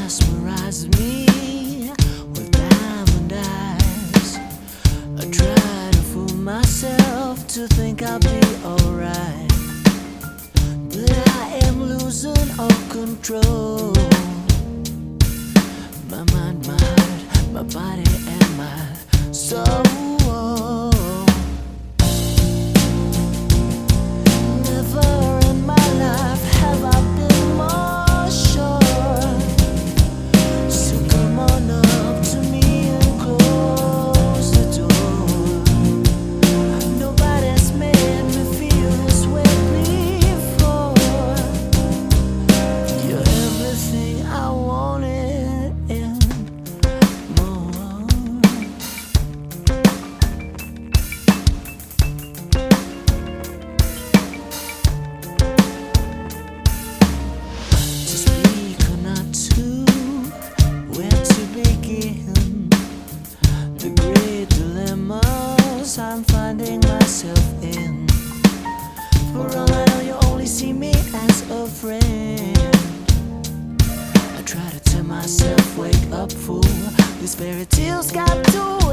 mesmerize me with diamond eyes. I try to fool myself to think I'll be alright, but I am losing all control. My mind, my heart, my body and my soul. Never in my life have I been more sure. So come on up to me and close the door. Nobody's made me feel this way before. You're everything I wanted and more. To speak or not to, where to begin? The great dilemmas I'm finding myself in. For all I know, you only see me as a friend. I try to tell myself, wake up, fool. These fairy tales got to